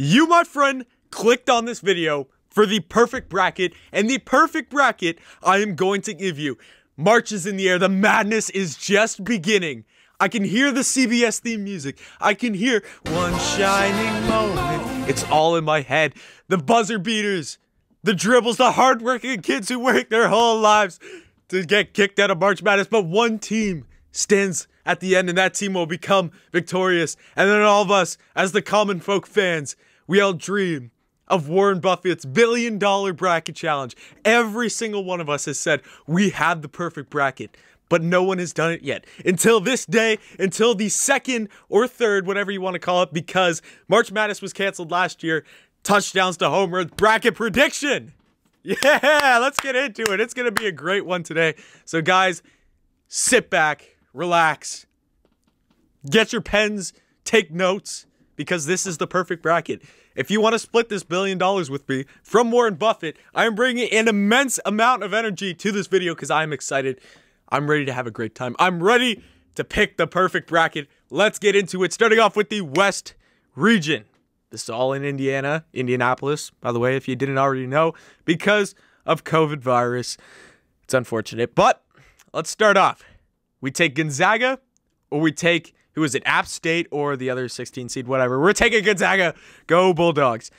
You, my friend, clicked on this video for the perfect bracket, and the perfect bracket I am going to give you. March is in the air. The madness is just beginning. I can hear the CBS theme music. I can hear one shining moment. It's all in my head. The buzzer beaters, the dribbles, the hardworking kids who work their whole lives to get kicked out of March Madness. But one team stands at the end, and that team will become victorious. And then all of us, as the common folk fans, we all dream of Warren Buffett's $1 billion bracket challenge. Every single one of us has said we had the perfect bracket, but no one has done it yet. Until this day, until the second or third, whatever you want to call it, because March Madness was canceled last year. Touchdowns to home run bracket prediction. Yeah, let's get into it. It's going to be a great one today. So guys, sit back, relax, get your pens, take notes, because this is the perfect bracket. If you want to split this $1 billion with me from Warren Buffett, I am bringing an immense amount of energy to this video because I'm excited. I'm ready to have a great time. I'm ready to pick the perfect bracket. Let's get into it. Starting off with the West region. This is all in Indianapolis, by the way, if you didn't already know, because of COVID virus. It's unfortunate, but let's start off. We take Gonzaga, or we take, who is it, App State, or the other 16 seed, whatever. We're taking Gonzaga. Go Bulldogs.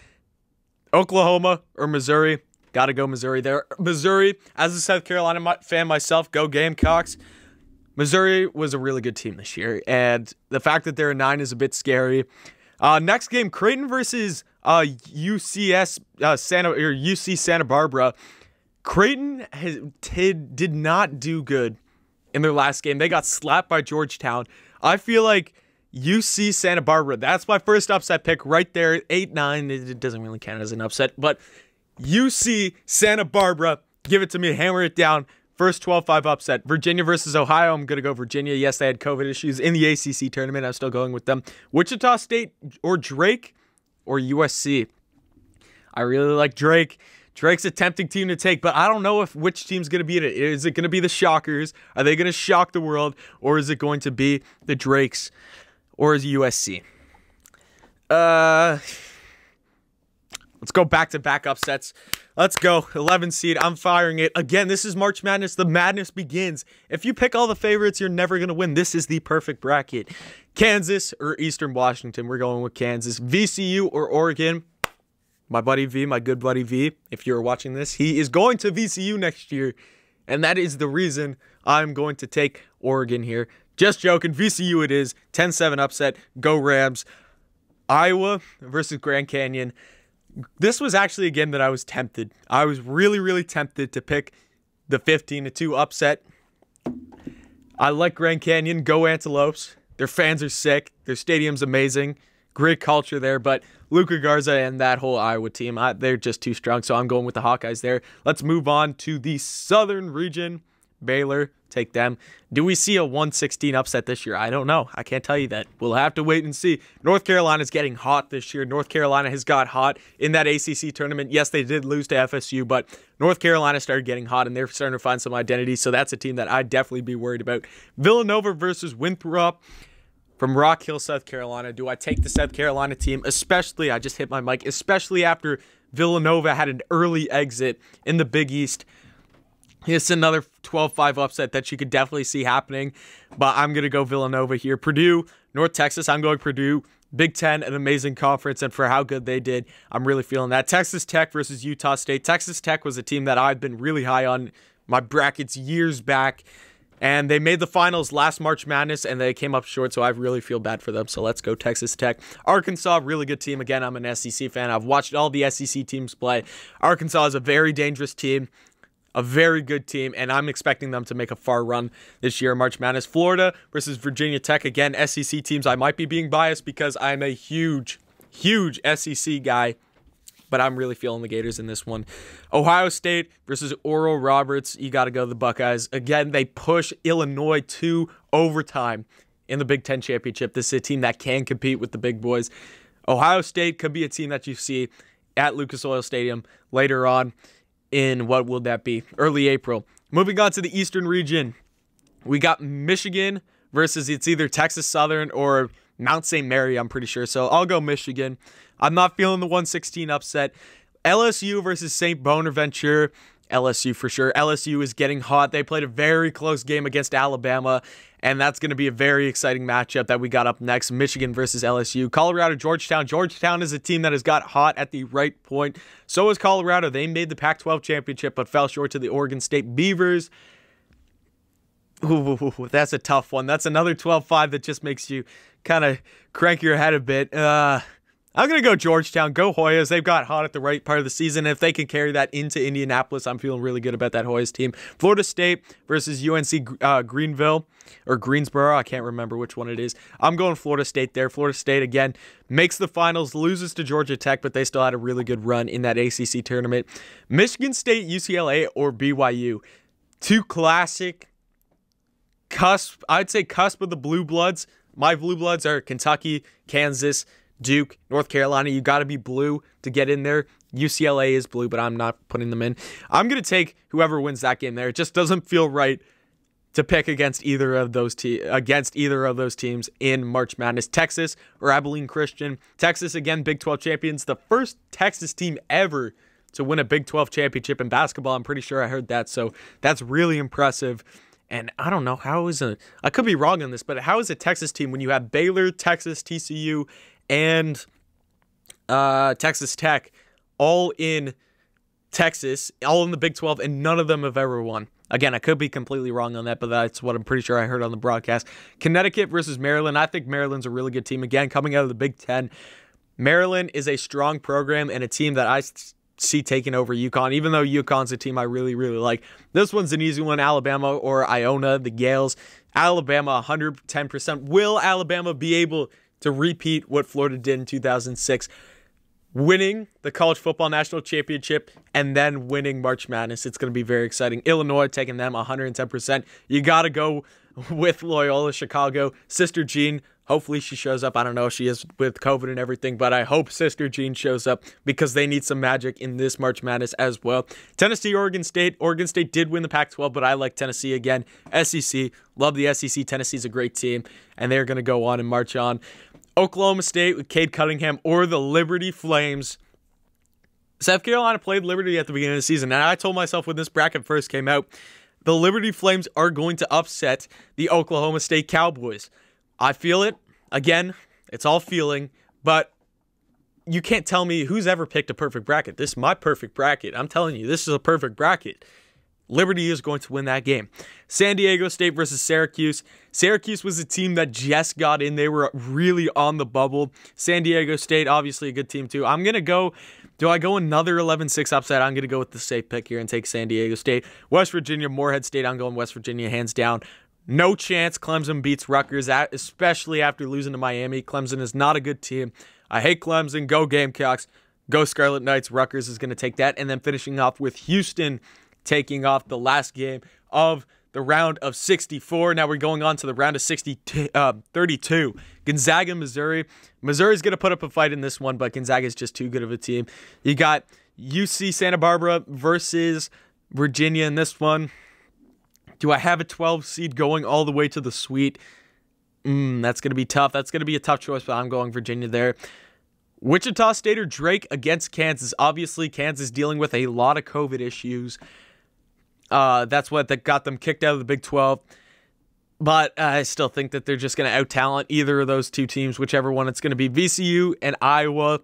Oklahoma or Missouri. Gotta go Missouri there. Missouri, as a South Carolina fan myself, go Gamecocks. Missouri was a really good team this year, and the fact that they're a 9 is a bit scary. Next game, Creighton versus UC Santa Barbara. Creighton did not do good in their last game. They got slapped by Georgetown. I feel like UC Santa Barbara, that's my first upset pick right there. 8-9, it doesn't really count as an upset, but UC Santa Barbara, give it to me, hammer it down. First 12-5 upset. Virginia versus Ohio. I'm going to go Virginia. Yes, they had COVID issues in the ACC tournament. I'm still going with them. Wichita State or Drake or USC. I really like Drake. Drake's a tempting team to take, but I don't know which team's going to beat it. Is it going to be the Shockers? Are they going to shock the world? Or is it going to be the Drakes? Or is it USC? Let's go back-to-back upsets. Let's go. 11 seed. I'm firing it. Again, this is March Madness. The madness begins. If you pick all the favorites, you're never going to win. This is the perfect bracket. Kansas or Eastern Washington. We're going with Kansas. VCU or Oregon. My buddy V, my good buddy V, if you're watching this, he is going to VCU next year. And that is the reason I'm going to take Oregon here. Just joking. VCU it is. 10-7 upset. Go Rams. Iowa versus Grand Canyon. This was actually a game that I was tempted. I was really, really tempted to pick the 15-2 upset. I like Grand Canyon. Go Antelopes. Their fans are sick. Their stadium's amazing. Great culture there. But Luka Garza and that whole Iowa team, they're just too strong. So I'm going with the Hawkeyes there. Let's move on to the Southern region. Baylor, take them. Do we see a 116 upset this year? I don't know. I can't tell you that. We'll have to wait and see. North Carolina's getting hot this year. North Carolina has got hot in that ACC tournament. Yes, they did lose to FSU, but North Carolina started getting hot, and they're starting to find some identity, so that's a team that I'd definitely be worried about. Villanova versus Winthrop from Rock Hill, South Carolina. Do I take the South Carolina team? Especially, I just hit my mic, especially after Villanova had an early exit in the Big East. It's another 12-5 upset that you could definitely see happening, but I'm going to go Villanova here. Purdue, North Texas, I'm going Purdue. Big Ten, an amazing conference, and for how good they did, I'm really feeling that. Texas Tech versus Utah State. Texas Tech was a team that I've been really high on my brackets years back, and they made the finals last March Madness, and they came up short, so I really feel bad for them, so let's go Texas Tech. Arkansas, really good team. Again, I'm an SEC fan. I've watched all the SEC teams play. Arkansas is a very dangerous team. A very good team, and I'm expecting them to make a far run this year. March Madness. Florida versus Virginia Tech. Again, SEC teams. I might be being biased because I'm a huge SEC guy, but I'm really feeling the Gators in this one. Ohio State versus Oral Roberts. You got to go the Buckeyes. Again, they push Illinois to overtime in the Big Ten Championship. This is a team that can compete with the big boys. Ohio State could be a team that you see at Lucas Oil Stadium later on in, what will that be? Early April. Moving on to the Eastern region. We got Michigan versus, it's either Texas Southern or Mount St. Mary, I'm pretty sure. So I'll go Michigan. I'm not feeling the 116 upset. LSU versus St. Bonaventure. LSU for sure. LSU is getting hot. They played a very close game against Alabama, and that's going to be a very exciting matchup that we got up next. Michigan versus LSU. Colorado, Georgetown. Georgetown is a team that has got hot at the right point. So is Colorado. They made the Pac-12 championship, but fell short to the Oregon State Beavers. Ooh, that's a tough one. That's another 12-5 that just makes you kind of crank your head a bit. I'm going to go Georgetown. Go Hoyas. They've got hot at the right part of the season. If they can carry that into Indianapolis, I'm feeling really good about that Hoyas team. Florida State versus UNC Greenville or Greensboro. I can't remember which one it is. I'm going Florida State there. Florida State, again, makes the finals, loses to Georgia Tech, but they still had a really good run in that ACC tournament. Michigan State, UCLA, or BYU. Two classic cusp. I'd say cusp of the Blue Bloods. My Blue Bloods are Kentucky, Kansas, Duke, North Carolina. You got to be blue to get in there. UCLA is blue, but I'm not putting them in. I'm going to take whoever wins that game there. It just doesn't feel right to pick against either of those teams in March Madness. Texas or Abilene Christian. Texas, again, Big 12 champions. The first Texas team ever to win a Big 12 championship in basketball. I'm pretty sure I heard that, so that's really impressive. And I don't know, I could be wrong on this, but how is a Texas team when you have Baylor, Texas, TCU, and Texas Tech all in Texas, all in the Big 12, and none of them have ever won? Again, I could be completely wrong on that, but that's what I'm pretty sure I heard on the broadcast. Connecticut versus Maryland. I think Maryland's a really good team. Again, coming out of the Big 10, Maryland is a strong program and a team that I see taking over UConn, even though UConn's a team I really, really like. This one's an easy one. Alabama or Iona, the Gales. Alabama, 110%. Will Alabama be able to repeat what Florida did in 2006, winning the College Football National Championship and then winning March Madness? It's going to be very exciting. Illinois taking them 110%. You got to go with Loyola Chicago. Sister Jean, hopefully she shows up. I don't know if she is with COVID and everything, but I hope Sister Jean shows up because they need some magic in this March Madness as well. Tennessee, Oregon State. Oregon State did win the Pac-12, but I like Tennessee again. SEC, love the SEC. Tennessee's a great team, and they're going to go on and march on. Oklahoma State with Cade Cunningham or the Liberty Flames. South Carolina played Liberty at the beginning of the season, and I told myself when this bracket first came out, the Liberty Flames are going to upset the Oklahoma State Cowboys. I feel it. Again, it's all feeling, but you can't tell me who's ever picked a perfect bracket. This is my perfect bracket. I'm telling you, this is a perfect bracket. Liberty is going to win that game. San Diego State versus Syracuse. Syracuse was a team that just got in. They were really on the bubble. San Diego State, obviously a good team too. I'm going to go, do I go another 11-6 upset? I'm going to go with the safe pick here and take San Diego State. West Virginia, Morehead State. I'm going West Virginia hands down. No chance Clemson beats Rutgers, especially after losing to Miami. Clemson is not a good team. I hate Clemson. Go Gamecocks. Go Scarlet Knights. Rutgers is going to take that. And then finishing off with Houston taking off the last game of the round of 64. Now we're going on to the round of 32. Gonzaga, Missouri. Missouri's going to put up a fight in this one, but Gonzaga is just too good of a team. You got UC Santa Barbara versus Virginia in this one. Do I have a 12 seed going all the way to the Sweet? That's going to be tough. That's going to be a tough choice, but I'm going Virginia there. Wichita State or Drake against Kansas. Obviously, Kansas dealing with a lot of COVID issues. That's what that got them kicked out of the Big 12. But I still think that they're just going to out-talent either of those two teams, whichever one it's going to be. VCU and Iowa.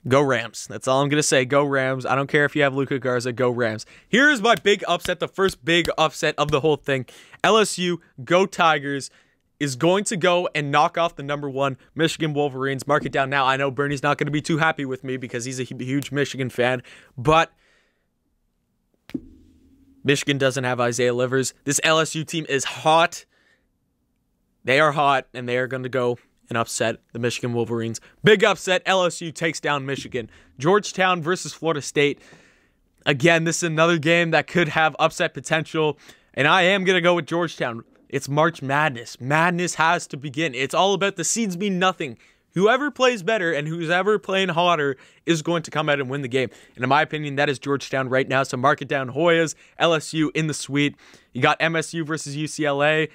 Go Rams. That's all I'm going to say. Go Rams. I don't care if you have Luka Garza. Go Rams. Here's my big upset, the first big upset of the whole thing. LSU, go Tigers, is going to go and knock off the #1 Michigan Wolverines. Mark it down now. I know Bernie's not going to be too happy with me because he's a huge Michigan fan, but Michigan doesn't have Isaiah Livers. This LSU team is hot. They are hot, and they are going to go and upset the Michigan Wolverines. Big upset. LSU takes down Michigan. Georgetown versus Florida State. Again, this is another game that could have upset potential, and I am going to go with Georgetown. It's March Madness. Madness has to begin. It's all about the seeds mean nothing. whoever plays better and who's ever playing harder is going to come out and win the game. And in my opinion, that is Georgetown right now. So mark it down. Hoyas, LSU in the suite. You got MSU versus UCLA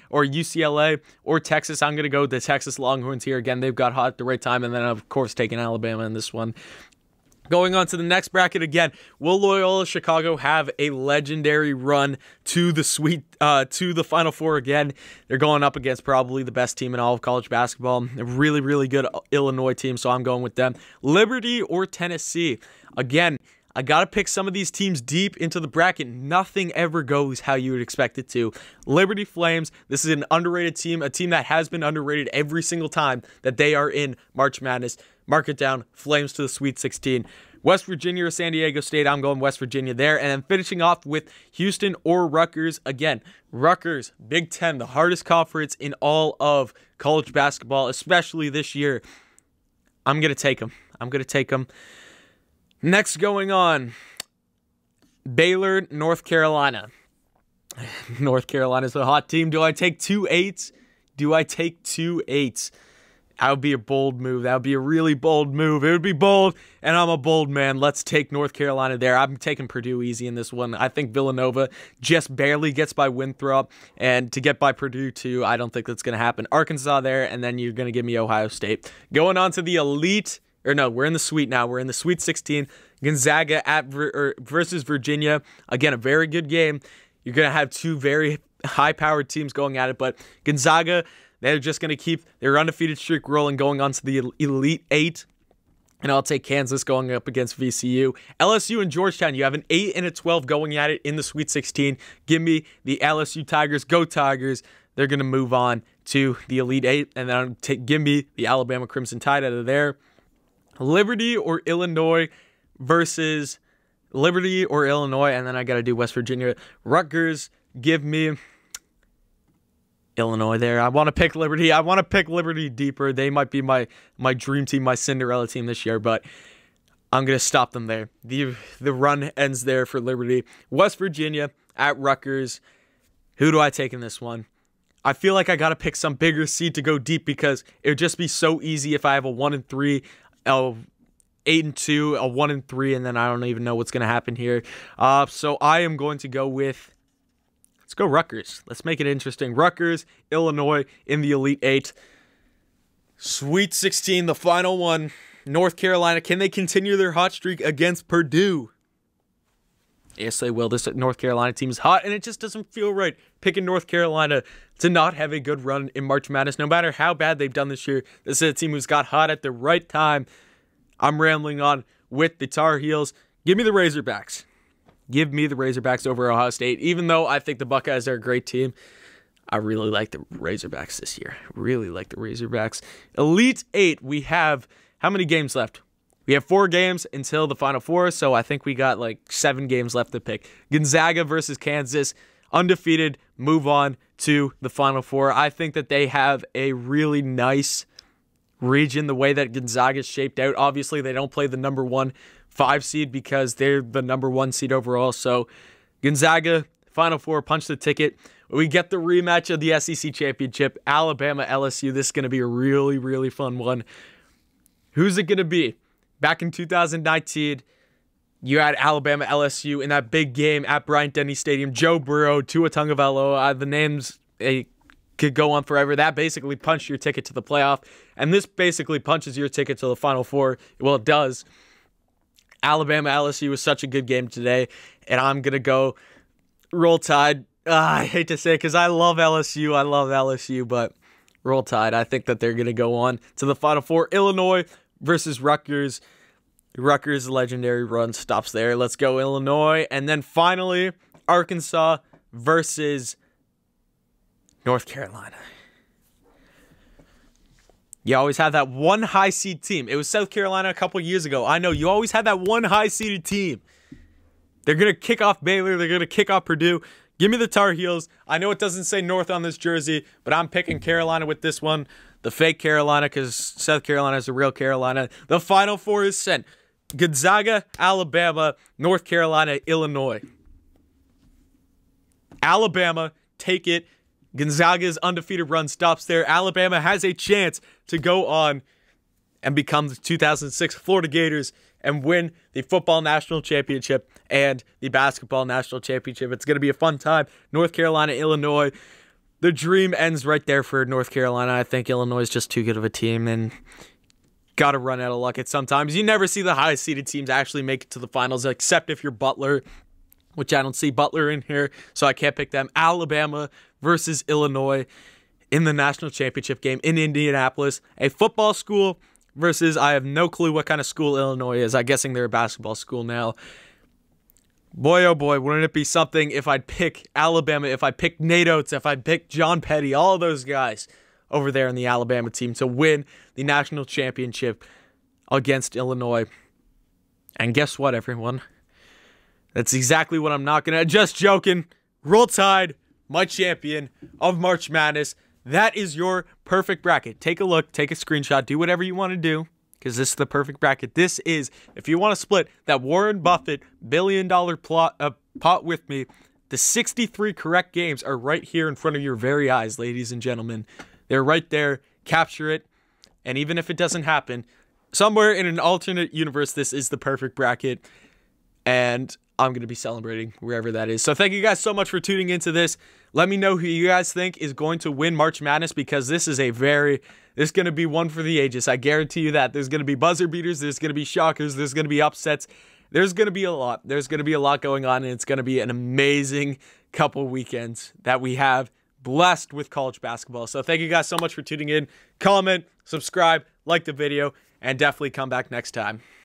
or Texas. I'm going to go with the Texas Longhorns here. Again, they've got hot at the right time. And then, of course, taking Alabama in this one. Going on to the next bracket again, will Loyola Chicago have a legendary run to the to the Final Four again? They're going up against probably the best team in all of college basketball, a really, really good Illinois team, so I'm going with them. Liberty or Tennessee? Again, I got to pick some of these teams deep into the bracket. Nothing ever goes how you would expect it to. Liberty Flames, this is an underrated team, a team that has been underrated every single time that they are in March Madness. Mark it down, Flames to the Sweet 16. West Virginia or San Diego State, I'm going West Virginia there. And then finishing off with Houston or Rutgers. Again, Rutgers, Big Ten, the hardest conference in all of college basketball, especially this year. I'm going to take them. Next going on, Baylor, North Carolina. North Carolina's a hot team. Do I take 2 8s? That would be a bold move. That would be a really bold move. It would be bold, and I'm a bold man. Let's take North Carolina there. I'm taking Purdue easy in this one. I think Villanova just barely gets by Winthrop, and to get by Purdue too, I don't think that's going to happen. Arkansas there, and then you're going to give me Ohio State. Going on to the we're in the Sweet now. We're in the Sweet 16. Gonzaga versus Virginia. Again, a very good game. You're going to have two very high-powered teams going at it, but Gonzaga, they're just going to keep their undefeated streak rolling, going on to the Elite Eight. And I'll take Kansas going up against VCU. LSU and Georgetown, you have an 8 and a 12 going at it in the Sweet 16. Give me the LSU Tigers. Go Tigers. They're going to move on to the Elite Eight. And then give me the Alabama Crimson Tide out of there. Liberty or Illinois versus Liberty or Illinois. And then I got to do West Virginia. Rutgers, give me Illinois there. I want to pick Liberty. I want to pick Liberty deeper. They might be my dream team, my Cinderella team this year, but I'm going to stop them there. The run ends there for Liberty. West Virginia at Rutgers. Who do I take in this one? I feel like I got to pick some bigger seed to go deep because it would just be so easy if I have a 1-3, a 8-2, a 1-3, and then I don't even know what's going to happen here. So I am going to go with, let's go Rutgers. Let's make it interesting. Rutgers, Illinois in the Elite Eight. Sweet 16, the final one. North Carolina, can they continue their hot streak against Purdue? Yes, they will. This North Carolina team is hot, and it just doesn't feel right picking North Carolina to not have a good run in March Madness, no matter how bad they've done this year. This is a team who's got hot at the right time. I'm rambling on with the Tar Heels. Give me the Razorbacks. Give me the Razorbacks over Ohio State. Even though I think the Buckeyes are a great team, I really like the Razorbacks this year. Really like the Razorbacks. Elite Eight, we have how many games left? We have 4 games until the Final Four, so I think we got like 7 games left to pick. Gonzaga versus Kansas, undefeated, move on to the Final Four. I think that they have a really nice region, the way that Gonzaga is shaped out. Obviously, they don't play the number 1 5 seed because they're the number 1 seed overall. So Gonzaga, Final Four, punch the ticket. We get the rematch of the SEC Championship, Alabama, LSU. This is going to be a really, really fun one. Who's it going to be? Back in 2019, you had Alabama, LSU in that big game at Bryant-Denny Stadium. Joe Burrow, Tua Tagovailoa, the names could go on forever. That basically punched your ticket to the playoff, and this basically punches your ticket to the Final Four. Well, it does. Alabama, LSU was such a good game today, and I'm going to go Roll Tide. I hate to say it because I love LSU, but Roll Tide. I think that they're going to go on to the Final Four. Illinois versus Rutgers. Rutgers' legendary run stops there. Let's go Illinois. And then finally, Arkansas versus North Carolina. You always have that one high seed team. It was South Carolina a couple years ago. I know, you always had that one high seeded team. They're going to kick off Baylor. They're going to kick off Purdue. Give me the Tar Heels. I know it doesn't say North on this jersey, but I'm picking Carolina with this one. The fake Carolina, because South Carolina is the real Carolina. The Final Four is sent. Gonzaga, Alabama, North Carolina, Illinois. Alabama, take it. Gonzaga's undefeated run stops there. Alabama has a chance to go on and become the 2006 Florida Gators and win the football national championship and the basketball national championship. It's going to be a fun time. North Carolina, Illinois. The dream ends right there for North Carolina. I think Illinois is just too good of a team and got to run out of luck at sometimes. You never see the highest seeded teams actually make it to the finals, except if you're Butler, which I don't see Butler in here, so I can't pick them. Alabama versus Illinois in the national championship game in Indianapolis. A football school versus I have no clue what kind of school Illinois is. I'm guessing they're a basketball school now. Boy, oh boy, wouldn't it be something if I'd pick Alabama, if I picked Nate Oates, if I picked John Petty, all of those guys over there in the Alabama team to win the national championship against Illinois. And guess what, everyone? That's exactly what I'm not going to... Just joking. Roll Tide, my champion of March Madness. That is your perfect bracket. Take a look, take a screenshot, do whatever you want to do, because this is the perfect bracket. This is, if you want to split that Warren Buffett billion-dollar pot with me, the 63 correct games are right here in front of your very eyes, ladies and gentlemen. They're right there. Capture it. And even if it doesn't happen, somewhere in an alternate universe, this is the perfect bracket. And I'm going to be celebrating wherever that is. So thank you guys so much for tuning into this. Let me know who you guys think is going to win March Madness, because this is this going to be one for the ages. I guarantee you that. There's going to be buzzer beaters. There's going to be shockers. There's going to be upsets. There's going to be a lot. There's going to be a lot going on, and it's going to be an amazing couple weekends that we have blessed with college basketball. So thank you guys so much for tuning in. Comment, subscribe, like the video, and definitely come back next time.